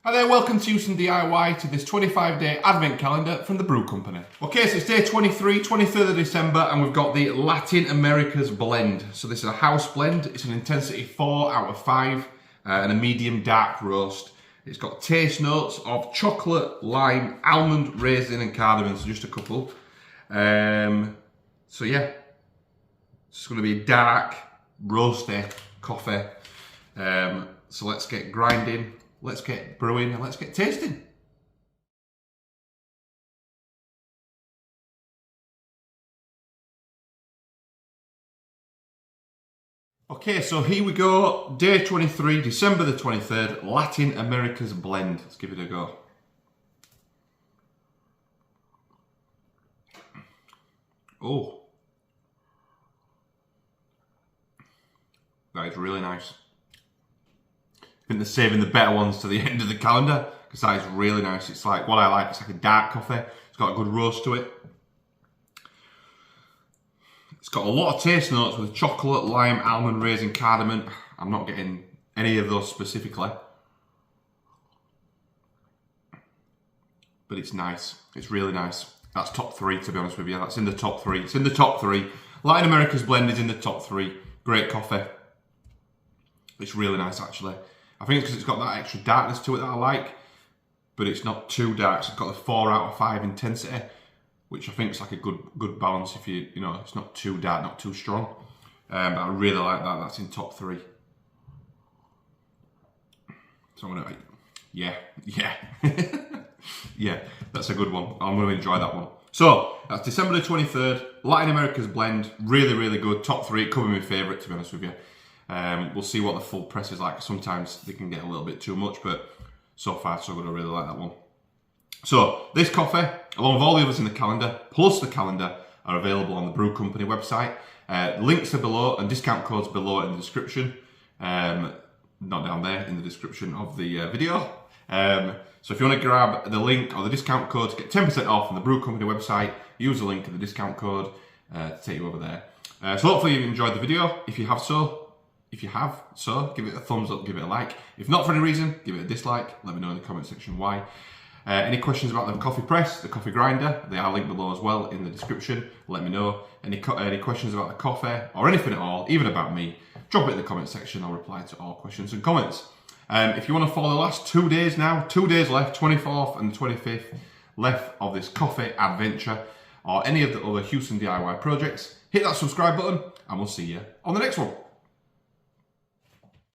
Hi there, welcome to Huson DIY to this 25-day advent calendar from the Brew Company. Okay, so it's day 23, 23rd of December, and we've got the Latin America's blend. So this is a house blend. It's an intensity 4 out of 5 and a medium dark roast. It's got taste notes of chocolate, lime, almond, raisin and cardamom, so just a couple. So yeah, it's going to be a dark, roasty coffee. So let's get grinding. Let's get brewing and let's get tasting. Okay, so here we go. Day 23, December the 23rd, Latin America's blend. Let's give it a go. Oh. That is really nice. I think they're saving the better ones to the end of the calendar because that is really nice. It's like, what I like, it's like a dark coffee. It's got a good roast to it. It's got a lot of taste notes with chocolate, lime, almond, raisin, cardamom. I'm not getting any of those specifically. But it's nice. It's really nice. That's top 3, to be honest with you. That's in the top 3. It's in the top 3. Latin America's blend is in the top 3. Great coffee. It's really nice, actually. I think it's because it's got that extra darkness to it that I like, but it's not too dark. So it's got the 4 out of 5 intensity, which I think is like a good balance. If you know, it's not too dark, not too strong. But I really like that. That's in top 3. So I'm gonna, yeah, yeah, that's a good one. I'm gonna enjoy that one. So that's December the 23rd, Latin America's blend. Really, really good. Top 3. It could be my favourite, to be honest with you. We'll see what the full press is like. Sometimes they can get a little bit too much, but so far so good. I really like that one. So this coffee, along with all the others in the calendar, plus the calendar, are available on the Brew Company website. Links are below and discount codes below in the description. Not down there in the description of the video. So if you want to grab the link or the discount code to get 10% off on the Brew Company website, use the link and the discount code to take you over there. So hopefully you've enjoyed the video. If you have so, give it a thumbs up, give it a like. If not for any reason, give it a dislike. Let me know in the comment section why. Any questions about the coffee press, the coffee grinder, they are linked below as well in the description. Let me know. Any questions about the coffee or anything at all, even about me, drop it in the comment section. I'll reply to all questions and comments. If you want to follow the last 2 days now, 2 days left, 24th and 25th left of this coffee adventure or any of the other Huson DIY projects, hit that subscribe button and we'll see you on the next one.